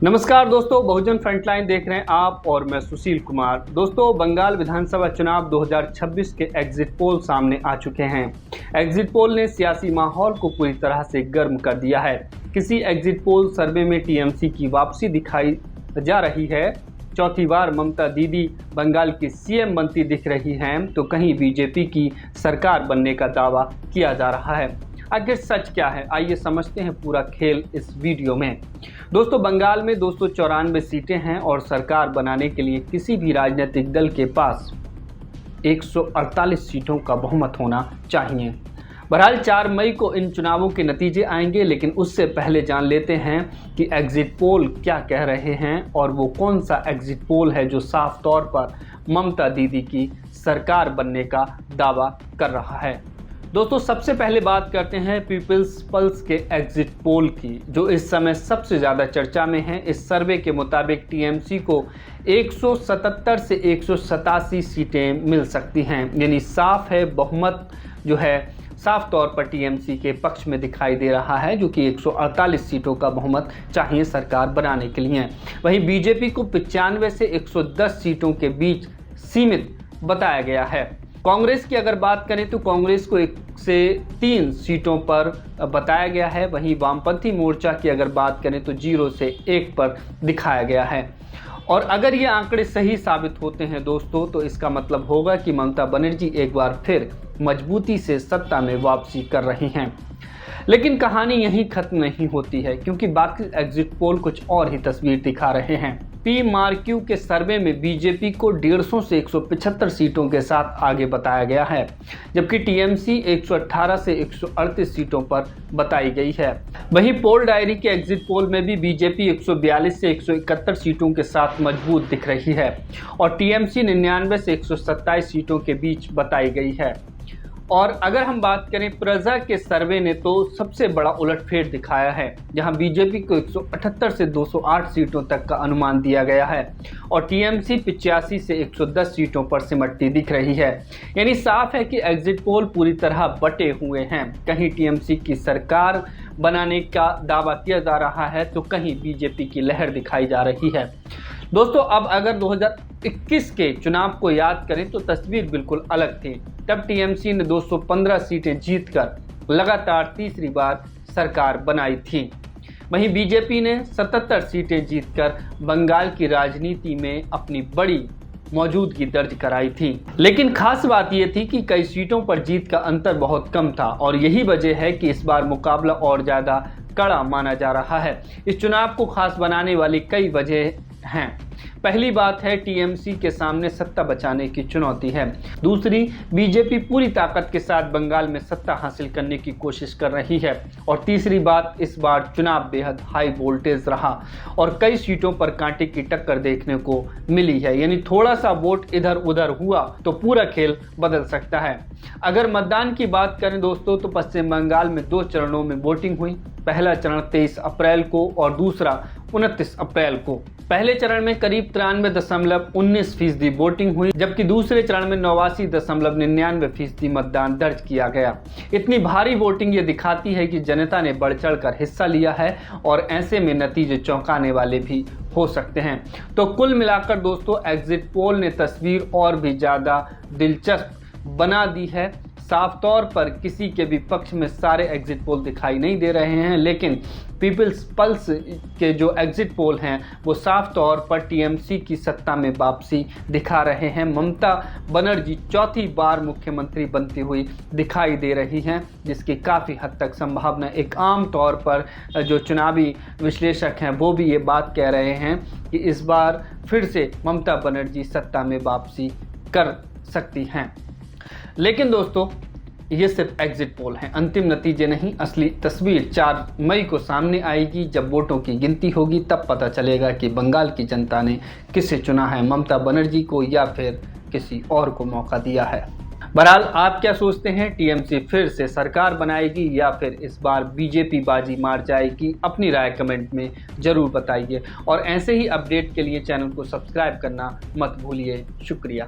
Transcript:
नमस्कार दोस्तों, बहुजन फ्रंटलाइन देख रहे हैं आप और मैं सुशील कुमार। दोस्तों, बंगाल विधानसभा चुनाव 2026 के एग्जिट पोल सामने आ चुके हैं। एग्जिट पोल ने सियासी माहौल को पूरी तरह से गर्म कर दिया है। किसी एग्जिट पोल सर्वे में टीएमसी की वापसी दिखाई जा रही है। चौथी बार ममता दीदी बंगाल की सीएम बनती दिख रही हैं, तो कहीं बीजेपी की सरकार बनने का दावा किया जा रहा है। आखिर सच क्या है, आइए समझते हैं पूरा खेल इस वीडियो में। दोस्तों, बंगाल में 294 सीटें हैं और सरकार बनाने के लिए किसी भी राजनीतिक दल के पास 148 सीटों का बहुमत होना चाहिए। बहरहाल 4 मई को इन चुनावों के नतीजे आएंगे, लेकिन उससे पहले जान लेते हैं कि एग्जिट पोल क्या कह रहे हैं और वो कौन सा एग्जिट पोल है जो साफ तौर पर ममता दीदी की सरकार बनने का दावा कर रहा है। दोस्तों, सबसे पहले बात करते हैं पीपल्स पल्स के एग्जिट पोल की, जो इस समय सबसे ज़्यादा चर्चा में है। इस सर्वे के मुताबिक टीएमसी को 177 से 187 सीटें मिल सकती हैं, यानी साफ है बहुमत जो है साफ तौर पर टीएमसी के पक्ष में दिखाई दे रहा है, जो कि 148 सीटों का बहुमत चाहिए सरकार बनाने के लिए। वहीं बीजेपी को 95 से 110 सीटों के बीच सीमित बताया गया है। कांग्रेस की अगर बात करें तो कांग्रेस को 1 से 3 सीटों पर बताया गया है। वहीं वामपंथी मोर्चा की अगर बात करें तो 0 से 1 पर दिखाया गया है। और अगर ये आंकड़े सही साबित होते हैं दोस्तों, तो इसका मतलब होगा कि ममता बनर्जी एक बार फिर मजबूती से सत्ता में वापसी कर रही हैं। लेकिन कहानी यहीं खत्म नहीं होती है, क्योंकि बाकी एग्जिट पोल कुछ और ही तस्वीर दिखा रहे हैं। पीएमआरक्यू के सर्वे में बीजेपी को 150 से 175 सीटों के साथ आगे बताया गया है, जबकि टीएमसी 118 से 138 सीटों पर बताई गई है। वहीं पोल डायरी के एग्जिट पोल में भी बीजेपी 142 से 171 सीटों के साथ मजबूत दिख रही है और टीएमसी 99 से 127 सीटों के बीच बताई गई है। और अगर हम बात करें प्रजा के सर्वे ने तो सबसे बड़ा उलटफेर दिखाया है, जहां बीजेपी को 178 से 208 सीटों तक का अनुमान दिया गया है और टीएमसी 85 से 110 सीटों पर सिमटती दिख रही है। यानी साफ है कि एग्जिट पोल पूरी तरह बटे हुए हैं। कहीं टीएमसी की सरकार बनाने का दावा किया जा रहा है, तो कहीं बीजेपी की लहर दिखाई जा रही है। दोस्तों, अब अगर 2021 के चुनाव को याद करें तो तस्वीर बिल्कुल अलग थी। तब टीएमसी ने 215 सीटें जीतकर लगातार तीसरी बार सरकार बनाई थी। वहीं बीजेपी ने 77 सीटें जीतकर बंगाल की राजनीति में अपनी बड़ी मौजूदगी दर्ज कराई थी। लेकिन खास बात यह थी कि कई सीटों पर जीत का अंतर बहुत कम था और यही वजह है कि इस बार मुकाबला और ज़्यादा कड़ा माना जा रहा है। इस चुनाव को खास बनाने वाली कई वजह हैं। पहली बात है टीएमसी के सामने सत्ता बचाने की चुनौती है। दूसरी, बीजेपी पूरी ताकत के साथ बंगाल में सत्ता हासिल करने की कोशिश कर रही है। और तीसरी बात, इस बार चुनाव बेहद हाई वोल्टेज रहा और कई सीटों पर कांटे की टक्कर देखने को मिली है। यानी थोड़ा सा वोट इधर उधर हुआ तो पूरा खेल बदल सकता है। अगर मतदान की बात करें दोस्तों, तो पश्चिम बंगाल में 2 चरणों में वोटिंग हुई। पहला चरण 23 अप्रैल को और दूसरा 29 अप्रैल को। पहले चरण में करीब 93.19% वोटिंग हुई, जबकि दूसरे चरण में 89.99% मतदान दर्ज किया गया। इतनी भारी वोटिंग ये दिखाती है कि जनता ने बढ़ चढ़कर हिस्सा लिया है और ऐसे में नतीजे चौंकाने वाले भी हो सकते हैं। तो कुल मिलाकर दोस्तों, एग्जिट पोल ने तस्वीर और भी ज़्यादा दिलचस्प बना दी है। साफ तौर पर किसी के भी पक्ष में सारे एग्जिट पोल दिखाई नहीं दे रहे हैं, लेकिन पीपल्स पल्स के जो एग्जिट पोल हैं वो साफ तौर पर टीएमसी की सत्ता में वापसी दिखा रहे हैं। ममता बनर्जी चौथी बार मुख्यमंत्री बनती हुई दिखाई दे रही हैं, जिसकी काफ़ी हद तक संभावना एक आम तौर पर जो चुनावी विश्लेषक हैं वो भी ये बात कह रहे हैं कि इस बार फिर से ममता बनर्जी सत्ता में वापसी कर सकती हैं। लेकिन दोस्तों, ये सिर्फ एग्जिट पोल हैं, अंतिम नतीजे नहीं। असली तस्वीर 4 मई को सामने आएगी। जब वोटों की गिनती होगी तब पता चलेगा कि बंगाल की जनता ने किसे चुना है, ममता बनर्जी को या फिर किसी और को मौका दिया है। बहरहाल, आप क्या सोचते हैं? टीएमसी फिर से सरकार बनाएगी या फिर इस बार बीजेपी बाजी मार जाएगी? अपनी राय कमेंट में ज़रूर बताइए और ऐसे ही अपडेट के लिए चैनल को सब्सक्राइब करना मत भूलिए। शुक्रिया।